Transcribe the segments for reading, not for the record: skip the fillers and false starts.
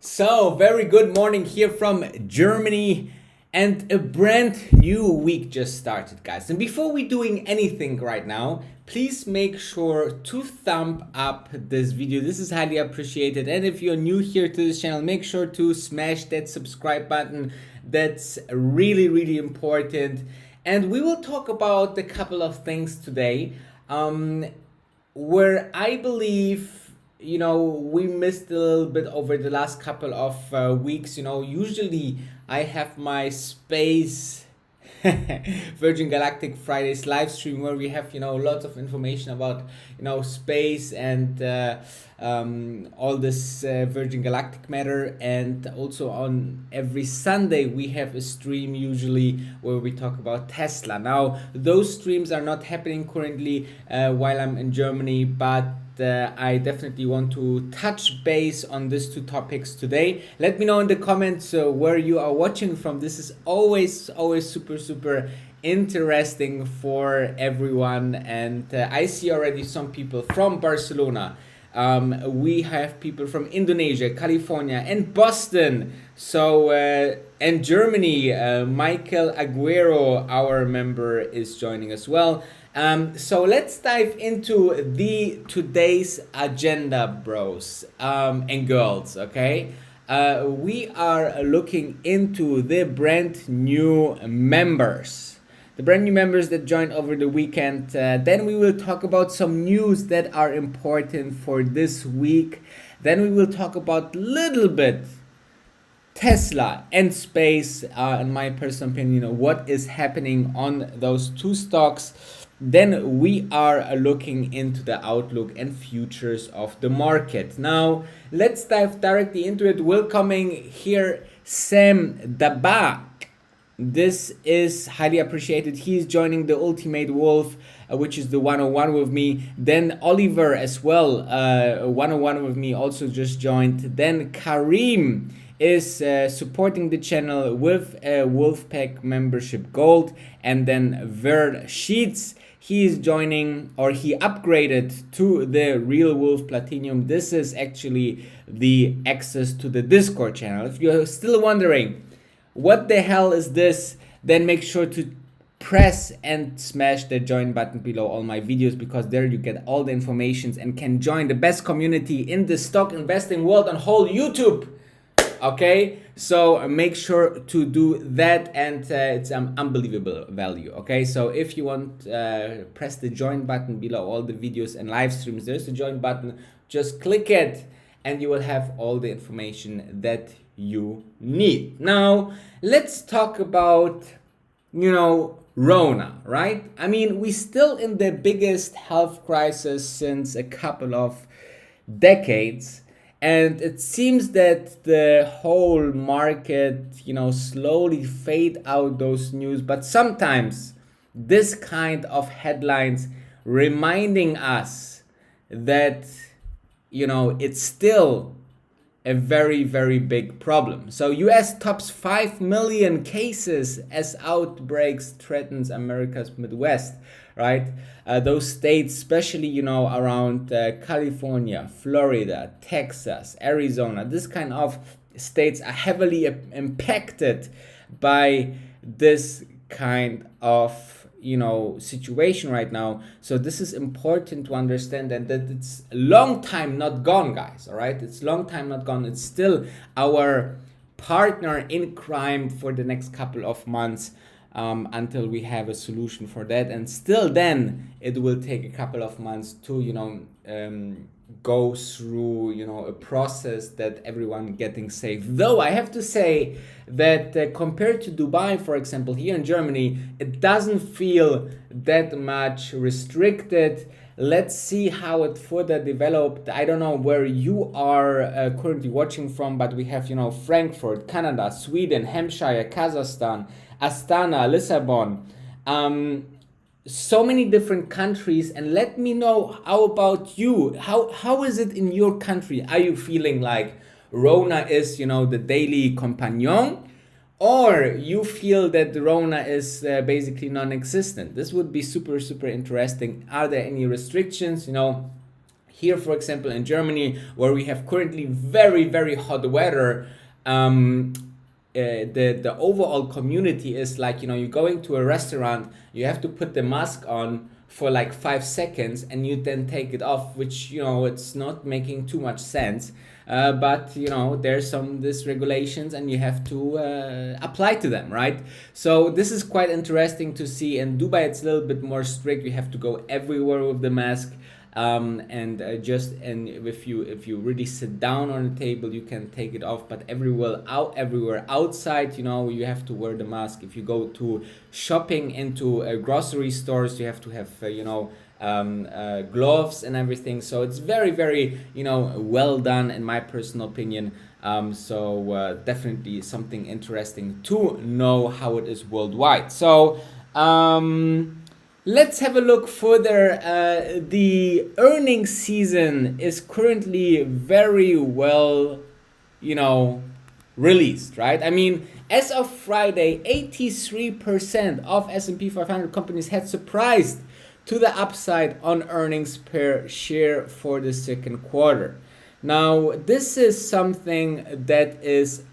So, very good morning here from Germany, and a brand new week just started, guys. And before we doing anything right now, please make sure to thumb up this video. This is highly appreciated. And if you're new here to this channel, make sure to smash that subscribe button. That's really, really important. And we will talk about a couple of things today, where I believe we missed a little bit over the last couple of weeks. Usually I have my space Virgin Galactic Fridays live stream where we have lots of information about space and all this Virgin Galactic matter. And also on every Sunday we have a stream usually where we talk about Tesla. Now those streams are not happening currently while I'm in Germany, but I definitely want to touch base on these two topics today. Let me know in the comments where you are watching from. This is always super interesting for everyone. And I see already some people from Barcelona. We have people from Indonesia, California, and Boston. So and Germany, Michael Aguero, our member, is joining as well. So let's dive into today's agenda, bros and girls. Okay, we are looking into the brand new members. The brand new members that joined over the weekend. Then we will talk about some news that are important for this week. Then we will talk about little bit Tesla and space, in my personal opinion, what is happening on those two stocks. Then we are looking into the outlook and futures of the market. Now, let's dive directly into it. Welcoming here Sam Dabak. This is highly appreciated. He's joining the Ultimate Wolf, which is the 101 with me. Then Oliver as well, 101 with me, also just joined. Then Karim is supporting the channel with a Wolfpack membership gold. And then Ver Sheets, he is joining, or he upgraded to the Real Wolf Platinum. This is actually the access to the Discord channel. If you're still wondering what the hell is this, then make sure to press and smash the join button below all my videos, because there you get all the informations and can join the best community in the stock investing world on whole YouTube. Okay, so make sure to do that, and it's unbelievable value. Okay, so if you want, press the join button below all the videos and live streams. There's the join button, just click it and you will have all the information that you need. Now let's talk about Rona, right? I mean, we're still in the biggest health crisis since a couple of decades. And it seems that the whole market, slowly fade out those news. But sometimes this kind of headlines reminding us that, it's still a very big problem. So US tops 5 million cases as outbreaks threatens America's Midwest, right? Those states, especially, around California, Florida, Texas, Arizona, this kind of states are heavily impacted by this kind of situation right now. So this is important to understand, and that it's a long time not gone, guys. All right, it's long time not gone. It's still our partner in crime for the next couple of months, until we have a solution for that. And still then it will take a couple of months to go through a process that everyone getting safe. Though I have to say that compared to Dubai, for example, here in Germany, it doesn't feel that much restricted. Let's see how it further developed. I don't know where you are currently watching from, but we have Frankfurt, Canada, Sweden, Hampshire, Kazakhstan, Astana, Lisbon, so many different countries. And let me know, how about you? How is it in your country? Are you feeling like Rona is the daily companion, or you feel that the Rona is basically non-existent? This would be super interesting. Are there any restrictions? Here, for example, in Germany, where we have currently very, very hot weather, the overall community is like, you're going to a restaurant, you have to put the mask on for like 5 seconds and you then take it off, which it's not making too much sense, but there's some this regulations and you have to apply to them, right? So this is quite interesting to see. In Dubai it's a little bit more strict, you have to go everywhere with the mask. And if you really sit down on the table, you can take it off, but everywhere outside, you have to wear the mask. If you go to shopping into grocery stores, you have to have gloves and everything. So it's very, very well done in my personal opinion. So definitely something interesting to know how it is worldwide. So let's have a look further. The earnings season is currently very well, released, right? I mean, as of Friday, 83% of S&P 500 companies had surprised to the upside on earnings per share for the second quarter. Now, this is something that is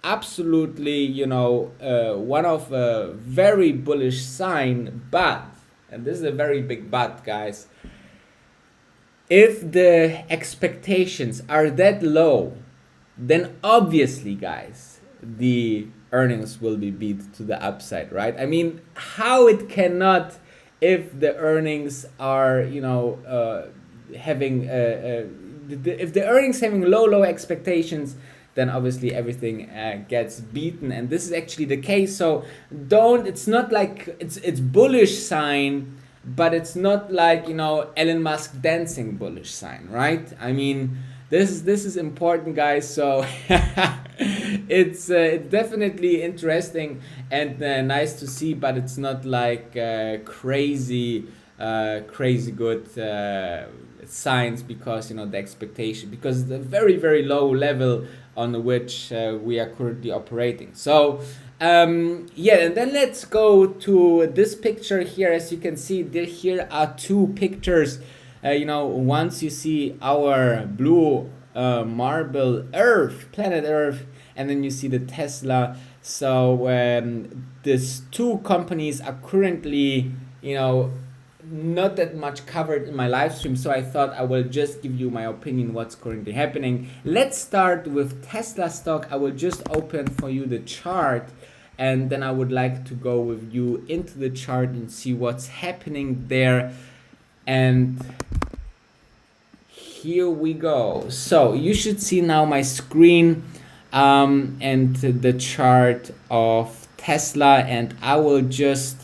absolutely, one of a very bullish sign, but, and this is a very big but, guys, if the expectations are that low, then obviously, guys, the earnings will be beat to the upside, right? I mean, how it cannot, if the earnings are, having, if the earnings having low expectations, then obviously everything gets beaten, and this is actually the case. So it's not like it's bullish sign, but it's not like Elon Musk dancing bullish sign, right? I mean, this is important, guys. So it's definitely interesting and nice to see, but it's not like crazy good signs, because the expectation, because the very, very low level on which we are currently operating. So and then let's go to this picture here. As you can see, here are two pictures. Once you see our blue marble planet Earth, and then you see the Tesla. So these two companies are currently not that much covered in my live stream, so I thought I will just give you my opinion what's currently happening. Let's start with Tesla stock. I will just open for you the chart, and then I would like to go with you into the chart and see what's happening there. And here we go. So you should see now my screen and the chart of Tesla, and I will just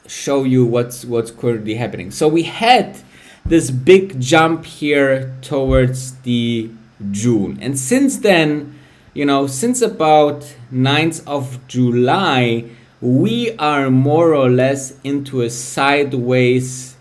show you what's currently happening. So we had this big jump here towards the June, and since then, since about 9th of July, we are more or less into a sideways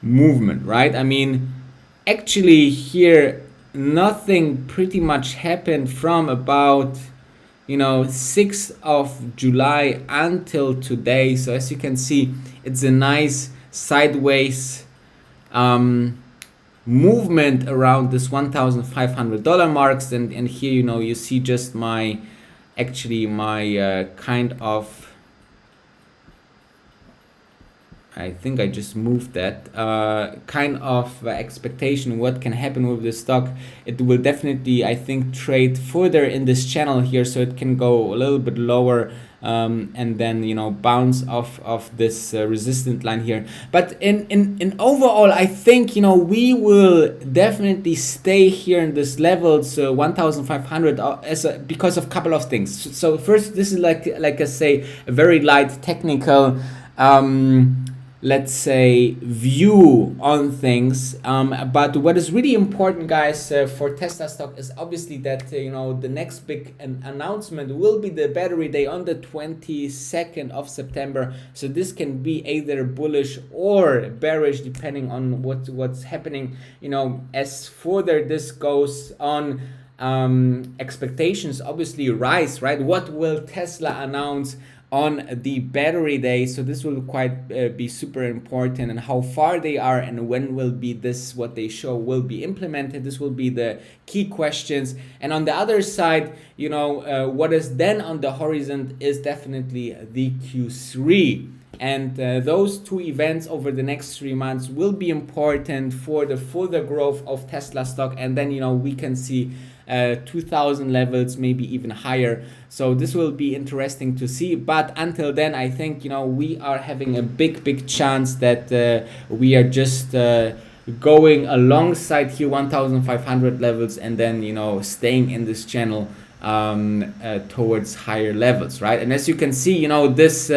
movement, right? I mean, actually here nothing pretty much happened from about 6th of July until today. So as you can see, it's a nice sideways movement around this $1,500 marks, and here you see just my kind of, I think I just moved that kind of expectation what can happen with this stock. It will definitely, I think, trade further in this channel here, so it can go a little bit lower and then bounce off of this resistant line here. But in overall, I think we will definitely stay here in this level, so 1,500 because of a couple of things. So first, this is like I say, a very light technical let's say view on things, but what is really important, guys, for Tesla stock is obviously that the next big announcement will be the battery day on the 22nd of September. So this can be either bullish or bearish depending on what's happening. As further this goes on, expectations obviously rise, right? What will Tesla announce on the battery day. So this will quite be super important, and how far they are and when will be this, what they show will be implemented. This will be the key questions. And on the other side, you know, what is then on the horizon is definitely the Q3. And those two events over the next 3 months will be important for the further growth of Tesla stock. And then, you know, we can see 2000 levels, maybe even higher. So this will be interesting to see. But until then, I think, you know, we are having a big chance that we are just going alongside here 1500 levels, and then, you know, staying in this channel towards higher levels, right? And as you can see, you know, this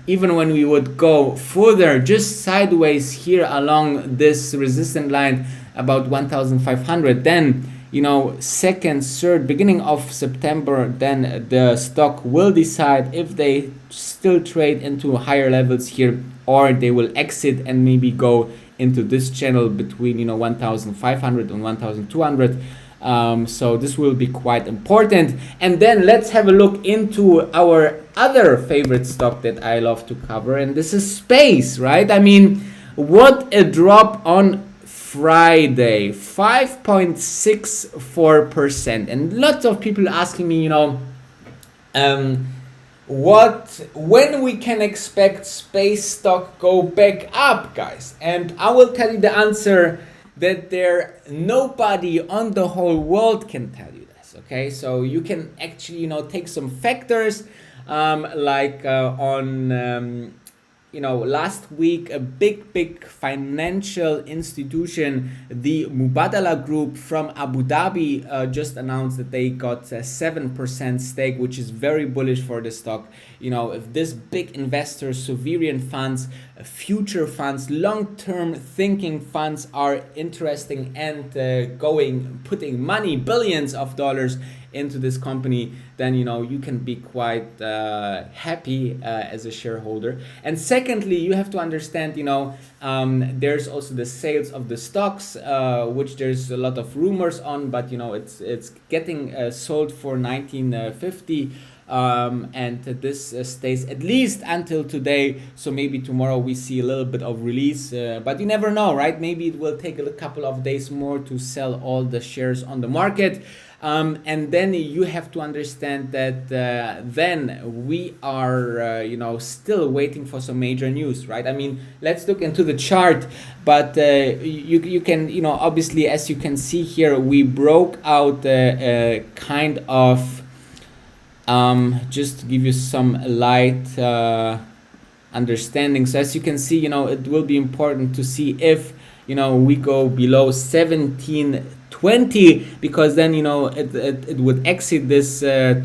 even when we would go further just sideways here along this resistance line about 1500, then, you know, second, third, beginning of September, then the stock will decide if they still trade into higher levels here, or they will exit and maybe go into this channel between, you know, 1500 and 1200. So this will be quite important. And then let's have a look into our other favorite stock that I love to cover, and this is space, right? I mean, what a drop on Friday, 5.64%. And lots of people asking me, you know, when we can expect space stock go back up, guys. And I will tell you the answer that nobody on the whole world can tell you this. Okay, so you can actually, you know, take some factors like on you know, last week a big financial institution, the Mubadala Group from Abu Dhabi, just announced that they got a 7% stake, which is very bullish for the stock. You know, if this big investors, sovereign funds, future funds, long-term thinking funds are interesting and putting money, billions of dollars into this company, then, you know, you can be quite happy as a shareholder. And secondly, you have to understand, you know, there's also the sales of the stocks, which there's a lot of rumors on, but, you know, it's getting sold for 1950. And this stays at least until today. So maybe tomorrow we see a little bit of release, but you never know, right? Maybe it will take a couple of days more to sell all the shares on the market. And then you have to understand that then we are, you know, still waiting for some major news, right? I mean, let's look into the chart, but you can, you know, obviously, as you can see here, we broke out kind of, just to give you some light understanding. So as you can see, you know, it will be important to see if, you know, we go below 1720, because then, you know, it would exit this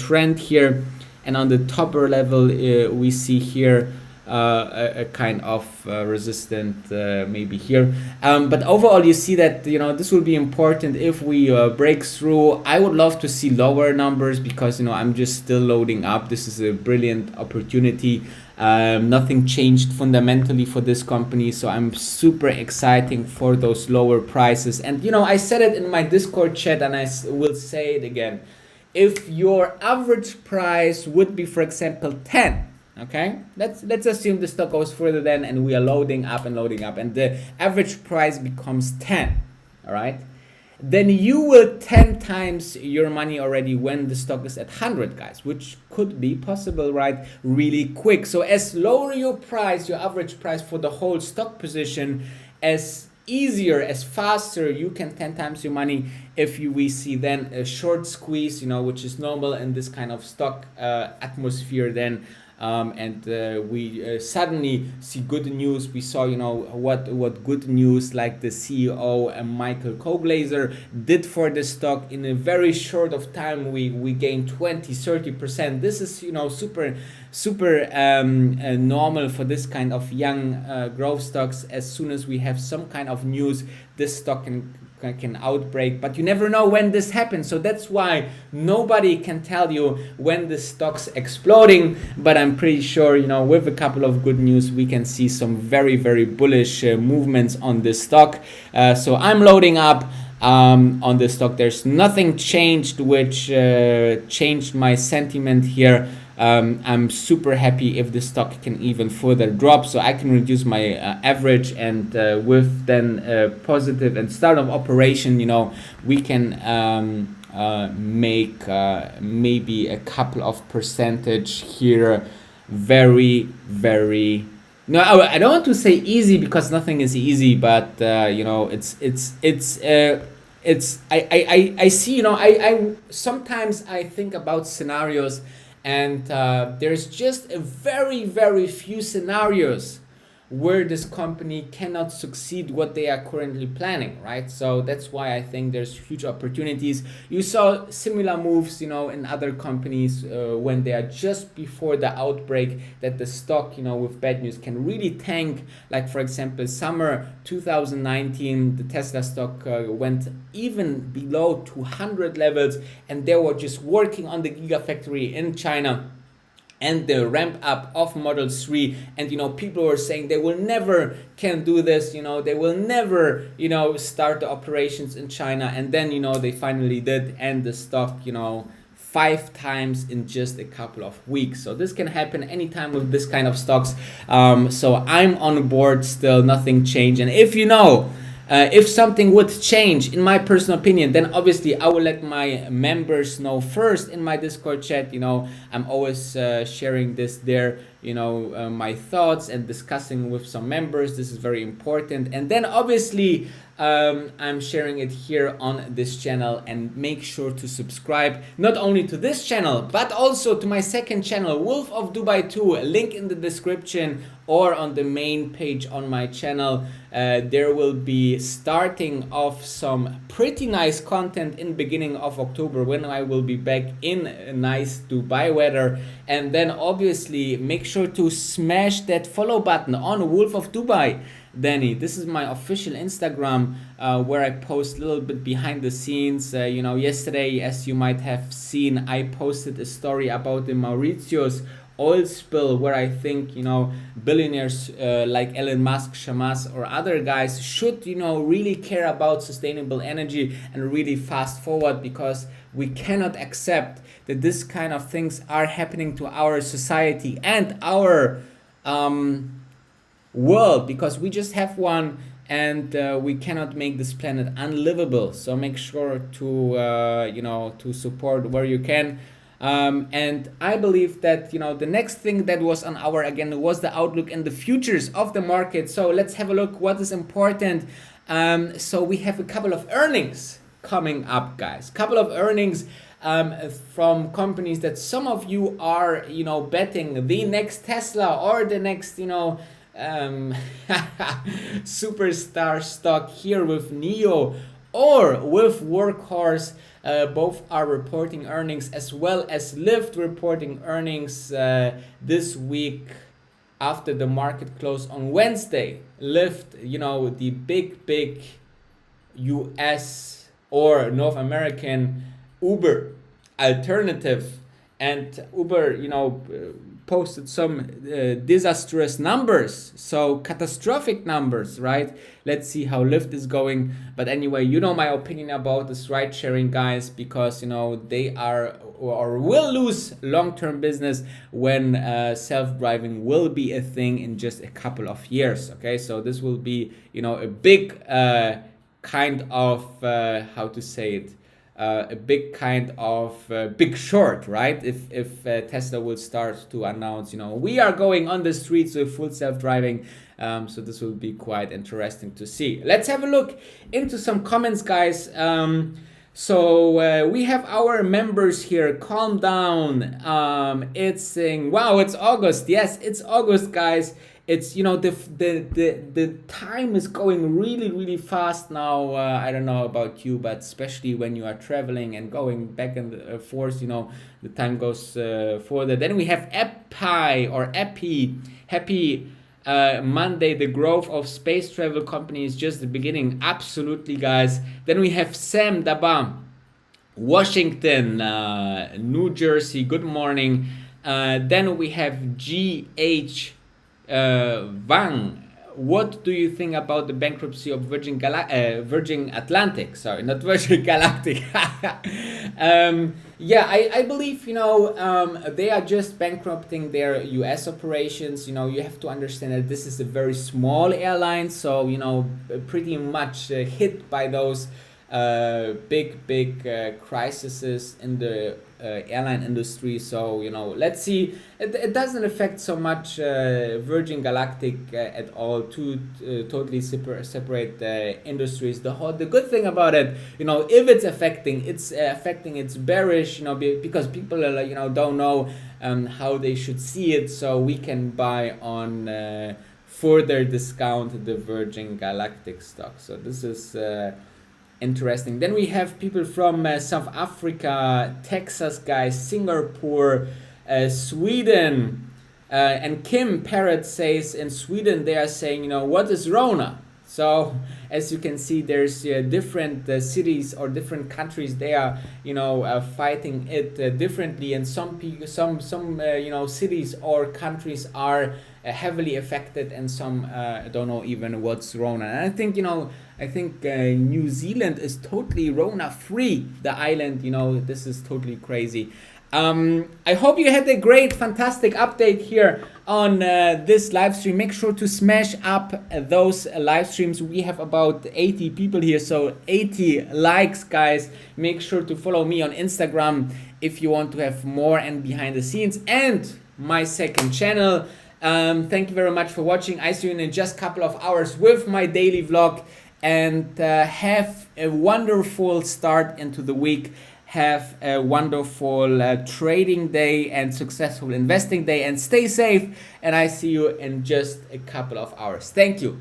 trend here, and on the topper level we see here a kind of resistant maybe here, but overall you see that, you know, this will be important if we break through. I would love to see lower numbers, because, you know, I'm just still loading up. This is a brilliant opportunity. Nothing changed fundamentally for this company, so I'm super exciting for those lower prices. And, you know, I said it in my Discord chat, and I will say it again. If your average price would be, for example, 10, okay, let's assume the stock goes further then, and we are loading up, and the average price becomes 10, all right, then you will 10 times your money already when the stock is at 100, guys, which could be possible, right, really quick. So as lower your price, your average price for the whole stock position, as easier, as faster you can 10 times your money if we see then a short squeeze, you know, which is normal in this kind of stock atmosphere then. And we suddenly see good news. We saw, you know, what good news like the CEO Michael Koglaser did for the stock. In a very short of time, we gained 20-30%. This is, you know, super normal for this kind of young growth stocks. As soon as we have some kind of news, this stock can outbreak, but you never know when this happens. So that's why nobody can tell you when the stock's exploding, but I'm pretty sure, you know, with a couple of good news, we can see some very bullish movements on this stock. So I'm loading up on this stock. There's nothing changed which changed my sentiment here. I'm super happy if the stock can even further drop, so I can reduce my average, and with then positive and start of operation, we can make maybe a couple of percentage here. Very, very, no, I don't want to say easy, because nothing is easy, but it's I see, I sometimes I think about scenarios, and there's just a very, very few scenarios where this company cannot succeed what they are currently planning, right? So that's why I think there's huge opportunities. You saw similar moves, in other companies when they are just before the outbreak, that the stock, with bad news can really tank. Like for example, summer 2019, the Tesla stock went even below 200 levels, and they were just working on the Gigafactory in China and the ramp up of Model 3, and people were saying they will never can do this, they will never start the operations in China, and then they finally did, and the stock 5 times in just a couple of weeks. So this can happen anytime with this kind of stocks. So I'm on board still, nothing changed. And if something would change, in my personal opinion, then obviously I will let my members know first in my Discord chat. I'm always sharing this there, my thoughts, and discussing with some members. This is very important. And then obviously I'm sharing it here on this channel, and make sure to subscribe not only to this channel but also to my second channel, Wolf of Dubai 2, link in the description or on the main page on my channel. There will be starting off some pretty nice content in beginning of October, when I will be back in a nice Dubai weather. And then obviously make sure to smash that follow button on Wolf of Dubai Danny. This is my official Instagram where I post a little bit behind the scenes. Yesterday, as you might have seen, I posted a story about the Mauritius oil spill, where I think billionaires like Elon Musk, Shamas, or other guys should really care about sustainable energy and really fast forward, because we cannot accept that this kind of things are happening to our society and our world, because we just have one, and we cannot make this planet unlivable. So make sure to to support where you can. And I believe that the next thing that was on our agenda was the outlook and the futures of the market. So let's have a look what is important. So we have a couple of earnings coming up, guys. Couple of earnings from companies that some of you are betting the next Tesla or the next superstar stock here with NIO or with Workhorse. Both are reporting earnings, as well as Lyft reporting earnings this week after the market closed on Wednesday. Lyft, the big US or North American Uber alternative, and Uber posted some disastrous numbers, so catastrophic numbers, right? Let's see how Lyft is going. But anyway, my opinion about this ride sharing, guys, because they are or will lose long-term business when self-driving will be a thing in just a couple of years. Okay, so this will be a big kind of how to say it, a big kind of big short, right? If Tesla will start to announce, we are going on the streets with full self-driving. So this will be quite interesting to see. Let's have a look into some comments, guys. So we have our members here. Calm down. It's saying, wow, it's August. Yes, it's August, guys. It's the time is going really fast now. I don't know about you, but especially when you are traveling and going back and forth, the time goes further. Then we have Happy Monday. The growth of space travel company is just the beginning. Absolutely, guys. Then we have Sam Dabam, Washington, New Jersey. Good morning. Then we have GH Wang. What do you think about the bankruptcy of Virgin Atlantic? Sorry, not Virgin Galactic. Yeah, I believe, they are just bankrupting their US operations. You have to understand that this is a very small airline, so, pretty much hit by those big crises in the airline industry. So, let's see. It doesn't affect so much Virgin Galactic at all. Two totally separate industries. The good thing about it, if it's affecting, it's bearish, because people are like, don't know how they should see it. So we can buy on further discount the Virgin Galactic stock. So this is interesting. Then we have people from South Africa, Texas guys, Singapore, Sweden, and Kim Parrott says in Sweden they are saying, what is Rona? So as you can see, there's different cities or different countries. They are, fighting it differently, and some cities or countries are heavily affected, and some don't know even what's Rona. And I think New Zealand is totally Rona free. The island, this is totally crazy. I hope you had a great, fantastic update here on this live stream. Make sure to smash up those live streams. We have about 80 people here, so 80 likes, guys. Make sure to follow me on Instagram if you want to have more and behind the scenes, and my second channel. Thank you very much for watching. I see you in just a couple of hours with my daily vlog, and have a wonderful start into the week. Have a wonderful trading day and successful investing day, and stay safe, and I see you in just a couple of hours. Thank you.